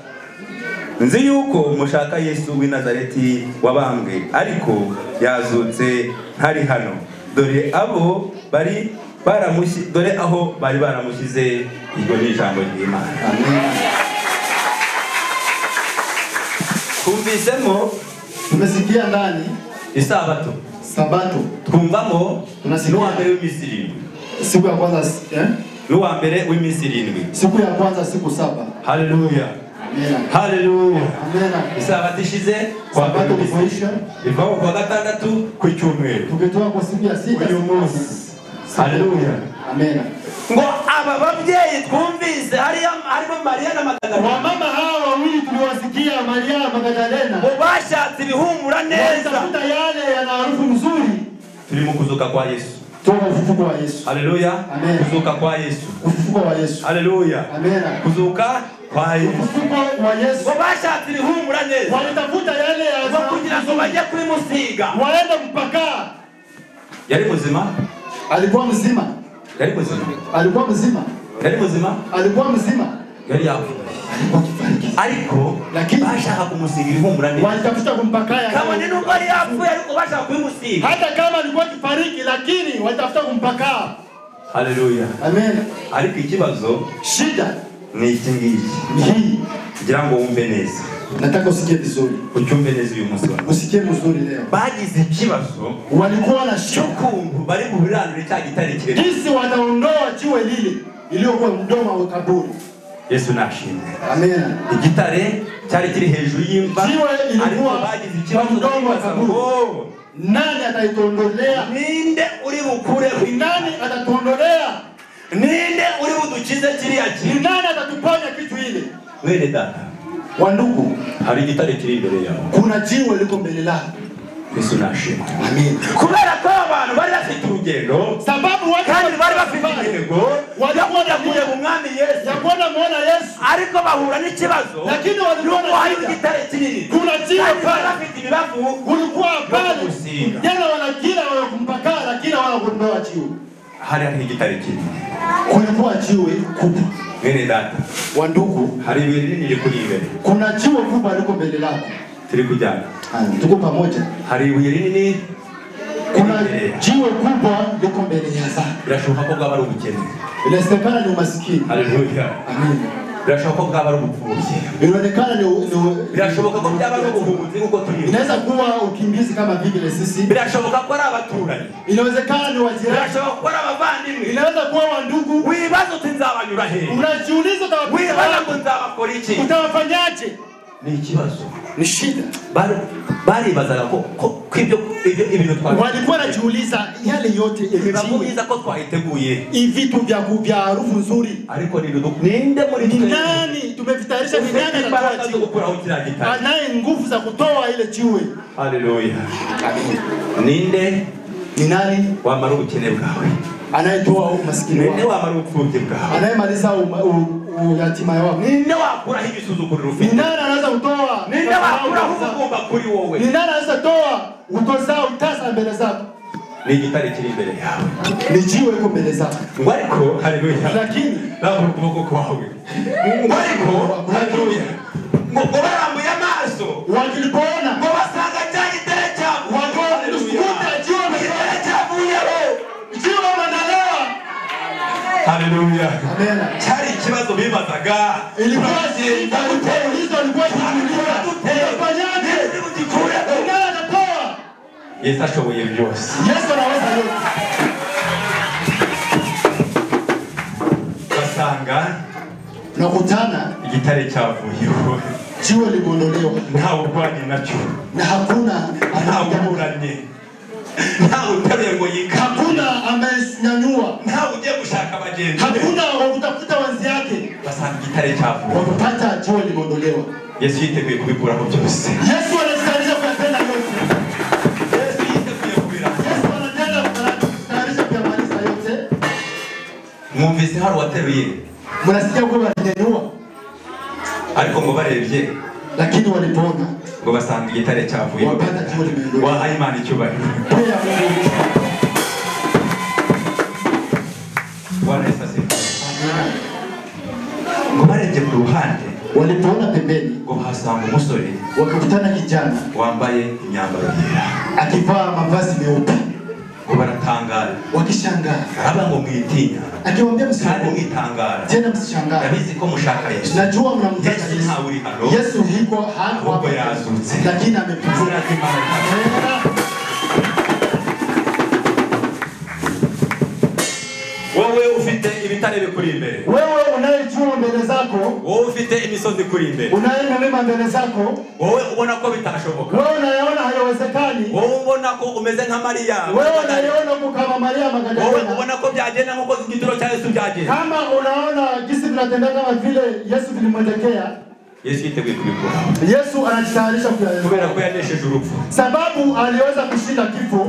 D: nzi yuko mushaka Yesu w'i Nazareti wabambwe, ariko yazutse ntari hano. Dore aho bari baramushyize. Iryo ni ijambo ry'Imana. Twumvisemo,
E: tumesikia ndani
D: Isabato.
E: Sabato.
D: Twumvamo n'uwa mbere w'iminsi 7.
E: Siku ya kwanza
D: n'uwa mbere w'iminsi 7.
E: Siku ya kwanza siku 7.
D: Haleluya.
E: Amen.
D: Haleluya.
E: Amen.
D: Isabato ishize kwa
E: Sabato kuisha.
D: Ivao kwa gatandatu ku cyumweru.
E: Tukitoa kwa siku ya 6.
D: Uyu munsi. Haleluya.
E: Amen.
D: Ngo aba babyeyi twumvise harimo Mariya na Magdalena.
E: Wamama hawa wawili tuliwasikia, Maria na Magdalena.
D: Ngo bashatse ibihumura neza.
E: Watafuta yale yana harufu nzuri.
D: Turimo kuzuka kwa Yesu.
E: Toka ufufuko wa Yesu.
D: Haleluya.
E: Amen.
D: Kuzuka kwa Yesu.
E: Ufufuko wa Yesu.
D: Haleluya.
E: Amen.
D: Kuzuka kwa Yesu.
E: Ufufuko wa Yesu.
D: Ngo bashatse ibihumura neza.
E: Walitafuta yale ya
D: kugira ngo bajye kubimusiga.
E: Waenda mpaka.
D: Yari muzima?
E: Alikuwa mzima.
D: Yari muzima?
E: Alikuwa mzima.
D: Yari muzima?
E: Alikuwa mzima.
D: Yari yapfuye.
E: Alikuwa kifariki.
D: Ariko
E: lakini
D: bashaka kumusiga ibihumura neza.
E: Walitafuta kumpakaya.
D: Kama neno bali yapfuye ariko bashaka kubimusiga.
E: Hata kama alikuwa kifariki lakini walitafuta kumpaka.
D: Haleluya.
E: Amen.
D: Ariko ikibazo
E: shida
D: ni iki ngiki.
E: Hii
D: kugira ngo wumve neza.
E: Nataka usikie vizuri.
D: Ucyumve neza uyu musoro.
E: Usikie vizuri leo.
D: Bagize ikibazo
E: walikuwa na shokungu
D: bari mu biranure cya gitare kirere.
E: Kisi wataondoa jiwe lile iliyokuwa mdomo wa kaburi.
D: Yesu nashimwe.
E: Amen.
D: Igitare cyari kiri hejuru y'imva.
E: Jiwe ilikuwa
D: bagize ikibazo
E: mdomo wa kaburi. Nani ataitondolea?
D: Ninde uri bukure?
E: Nani atatondolea?
D: Ninde uri budukize kiriya kintu?
E: Nani atatuponya kitu ile?
D: Wele data.
E: Wandugu,
D: hari igitare kiri imbere yawe.
E: Kuna jiwe liko mbele lako.
D: Yesu nashimwe.
E: Amen.
D: Kubera ko abantu bari bafite urugendo,
E: sababu watu
D: bari bafite intego, walikuwa kureba umwami Yesu.
E: Yakwenda muona Yesu.
D: Ariko bahura n'ikibazo.
E: Lakini walikuwa
D: hari igitare kinini.
E: Kuna jiwe pale
D: bafite ibibavu.
E: Kulikuwa pale. Jana wanakila wanakumpaka lakini wanakuondoa jiwe. Hari igitare kinini. Kulikuwa jiwe kubwa.
D: Wele data.
E: Wandugu,
D: hari ibuye rinini rikuri imbere.
E: Kuna jiwe kubwa liko mbele lako.
D: Turi kujyana.
E: Tuko pamoja.
D: Hari ibuye rinini.
E: Kuna jiwe kubwa liko mbele yako.
D: Birashoboka ko bwaba ari ubukene.
E: Inawezekana ni umaskini.
D: Haleluya.
E: Amen.
D: Birashoboka ko bwaba ari ubupfubyi.
E: Inaonekana ni
D: birashoboka ko byaba ari ubuhunzi nk'uko turi.
E: Inaweza kuwa ukimbizi kama vile sisi.
D: Birashoboka ko ari abaturanyi.
E: Inawezekana ni wajirani.
D: Birashoboka ko ari abavandimwe.
E: Inaweza kuwa wandugu.
D: Wibaza uti nzabanyura he?
E: Unajiuliza utawapita.
D: Wibaza ngo nzabakora iki?
E: Utawafanyaje?
D: Ni ikibazo.
E: Ni shida.
D: Baribazaga ko ibyo ibintu twari.
E: Walikuwa wanajiuliza yale yote
D: ibibamubiza ko twahiteguye.
E: Vitu vya harufu nzuri.
D: Ariko ninde muri
E: nani tumevitayarisha? Ni nani
D: atatoa gukuraho kiriya gitare?
E: Anaye nguvu za kutoa ile jiwe.
D: Haleluya. Ninde?
E: Ni nani?
D: Wamara ubukene bwawe.
E: Anayetoa umaskini wako.
D: Ninde wamara ubupfubyi bwawe.
E: Anayemaliza uyatima wako.
D: Ninde wakuraho igisuzuguriro ufite?
E: Ni nani anaweza kutoa?
D: Ninde wakuraho ubugomba kuri wowe?
E: Ni nani anaweza toa utoza utasa mbele zako? Ni
D: igitare kiri imbere yawe.
E: Ni jiwe liko mbele zako.
D: Ngo ariko haleluya.
E: Lakini
D: ntabwo ukuboko kwawe. Ngo ariko haleluya. Ngo barambuye amaso
E: wakilipoona
F: ngo basanga cya gitare cyavuye.
E: wakakuta jiwe
F: Igitare cyavuyeho.
E: jiwe wanalewa.
F: Haleluya.
E: Amen.
F: Cyari ikibazo bibazaga.
E: Ilikuwa hizo ilikuwa kujiuliza tufanyaje? Nani anatoa?
F: Yesu ashoboye byose.
E: Yesu anaweza yote.
F: Basanga
E: Nakutana
F: igitare cyavuyeho.
E: jiwe limeondolewa
F: Ntawe urwanye nacyo.
E: na hakuna
F: Ntawe uburanye. Ntawe uteruye ngo yikame.
E: hakuna amenyanyua,
F: Ntawe ugiye gushaka abagenzi.
E: hakuna wa kutafuta wenzi yake.
F: Basanga igitare cyavuye.
E: Wakupata jiwe limeondolewa.
F: Yesu yiteguye kubikuraho byose.
E: Yesu anastahili kuyatenda yote.
F: Yesu yiteguye kubiranga.
E: Yesu anastahili kuyamaliza yote.
F: Mwumvise hari uwateruye.
E: Mnasikia kwa wananyanyua,
F: Ariko ngo barebye
E: lakini walipoona
F: ngo basanga igitare cyavuye.
E: wapata jiwe limeondolewa.
F: Wahaye Imana icyubahiro.
E: Pia Mungu.
F: Bwana Yesu asifiwe. Ngo barebye ku ruhande
E: Walipoona pembeni
F: ngo bahasanga umusore
E: wakakutana kijana
F: wambaye imyambaro yera.
E: akivaa mavazi meupe,
F: Ngo baratangara.
E: wakishangaa.
F: Aba ngo mwitinya
E: Akiwaambia
F: kandi
E: msiogope,
F: mwitangara.
E: tena msishangae.
F: Yabizi ko mushaka Yesu.
E: Najua mnamtaka
F: Yesu
E: Yesu.
F: ntawe uri hano.
E: Yesu hiko hako
F: Ahubwo
E: hapa,
F: yazutse.
E: lakini amefufuka.
F: Izina ry'Imana ryawe. Wowe ufite ibitare bikuri imbere.
E: Wewe unayejua mbele zako,
F: Wowe ufite imisozi kuri imbere.
E: unaenda mema mbele zako,
F: Wowe ubona ko bitashoboka.
E: wewe unayaona hayawezekani,
F: Wowe ubona ko umeze nka Mariya.
E: wewe unayaona uko kama Maria
F: Wowe
E: Magdalena,
F: ubona ko byagenda nk'uko igituro cya Yesu byagenda.
E: kama unaona jinsi vinatendeka kama vile Yesu vilimwelekea.
F: Yesu yiteguye kubikuraho.
E: Yesu anajitayarisha
F: Kubera
E: kuyaelewa,
F: ko yanesheje urupfu.
E: sababu aliweza kushinda kifo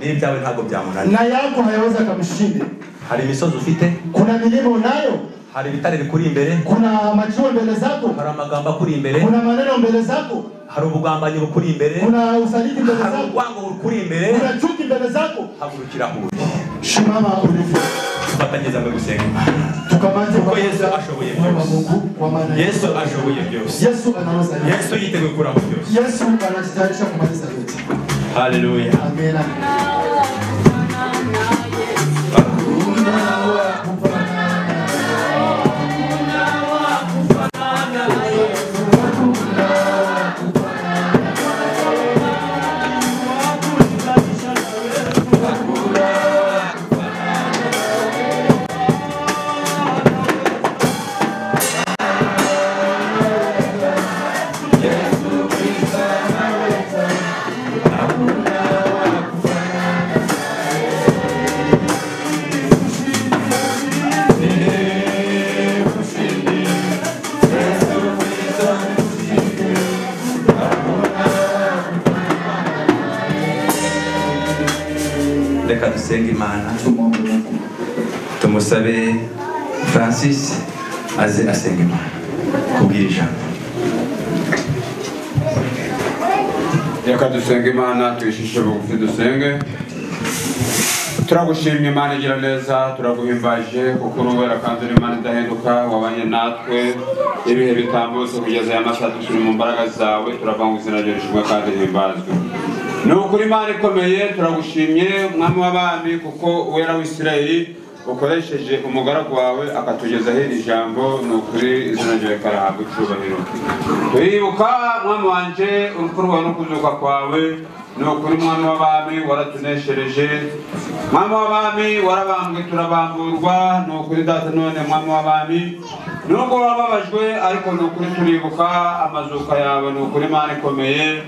F: N'ibyawe ntabwo byamunaniye.
E: na yako hayaweza kamshinde.
F: Hari imisozi ufite.
E: Kuna milima unayo,
F: Hari ibitare bikuri imbere.
E: kuna majiwe mbele zako,
F: Hari amagambo akuri imbere.
E: kuna maneno mbele zako,
F: Hari ubugambanyi bukuri imbere.
E: kuna usaliti mbele
F: Hari
E: zako,
F: urwango rukuri imbere.
E: kuna chuki mbele zako.
F: Hagurukira uri.
E: Shimama ulipo,
F: Tufatanyiriza mu gusenga Imana.
E: tukamate
F: Kuko Yesu ashoboye
E: Baba
F: byose.
E: Mungu, kwa maana
F: Yesu ashoboye byose.
E: Yesu anaweza yote.
F: Yesu yiteguye kuraho byose.
E: Yesu anajitayarisha kumaliza yote.
F: Haleluya.
E: Amina.
F: Reka dusenge Imana. Tumusabe Francis aze asenge Imana. Kubwira ijambo.
A: Reka dusenge Imana, twishishe bugufi dusenge. Turagushimye Imana igira neza, turaguhimbaje kuko uri uwera kandi uri Imana idahinduka, wabanye natwe ibihe bitambutse kugeza aya masaha turi mu mbaraga zawe, turavanga izina ryawe rishimwe kandi rihimbazwe. Ni ukuri Imana ikomeye, turagushimye mwami w'abami kuko uwera w'Isirayeli ukoresheje umugaragu wawe akatugezaho iri jambo. Ni ukuri izina ryawe karahabwa icyubahiro. Turibuka mwami wanje urupfu rwawe no kuzuka kwawe. Ni ukuri mwami w'abami waratuneshereje, mwami w'abami warabambwe turabamburwa. Ni ukuri data none mwami w'abami nubwo wababajwe ariko ni ukuri turibuka amazuka yawe. Ni ukuri Imana ikomeye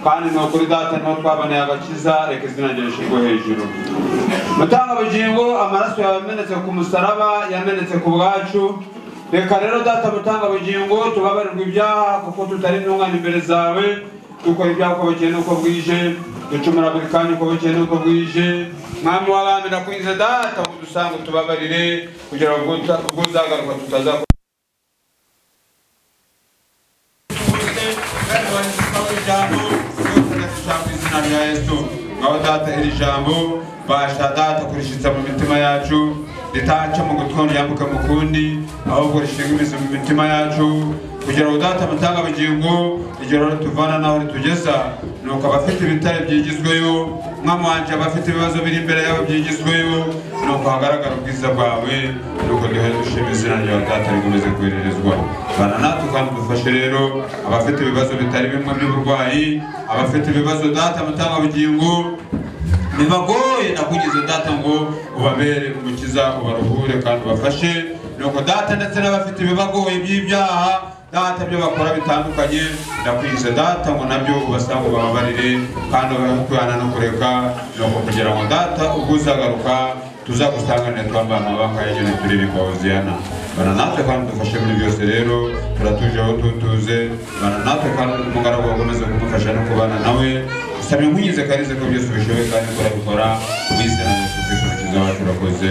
A: kandi ni ukuri data niho twaboneye agakiza. Reka izina ryawe rishingwe hejuru. Mutanga bugingo, amaraso yawe yamenetse ku musaraba, yamenetse ku bwacu. Reka rero data mutanga bugingo tubabarirwe ibyaha kuko tutari intungane imbere zawe. Dukora ibyaha uko bukeye n'uko bwije, ducumura buri kanya uko bukeye n'uko bwije. Mwami w'abami ndakwinze data ngo dusange tubabarire kugira ngo ubwo uzagaruka tutazakora izina rya Yesu. Ngaho data iri jambo basha data kurishitsa mu mitima yacu, ritaca mu gutwara yambuka mu kundi ahubwo rishinga imizi mu mitima yacu kugira ngo data mutanga ubugingo igero tuvana naho ritugeza nuko abafite ibitare byigizweyo mwamwanje abafite ibibazo biri imbere yabo byigizweyo nuko hagaragara ubwiza bwawe nuko dushima izina ryawe data rigomeze kwererezwa bana natwe kandi dufashe rero abafite ibibazo bitari bimwe by'uburwayi abafite ibibazo data mutanga ubugingo bibagoye nakugize data ngo ubabere umukiza ubaruhure kandi ubafashe nuko data ndetse n'abafite ibibagoye by'ibyaha data byo bakora bitandukanye ndakwize data ngo nabyo ubasanga bababarire kandi ubahana no kureka nuko kugira ngo data ubuzagaruka tuzagusanganira twambaye amabanga yagenewe turirimba hoziyana bana natwe kandi dufashe muri byose rero turatuje aho tutuze bana natwe kandi umugaragu wakomeze kumufasha no kubana nawe usabye nkunyize karize ko byose ubishoboye kandi turabikora ubizana Yesu Kristo umukiza wacu urakoze.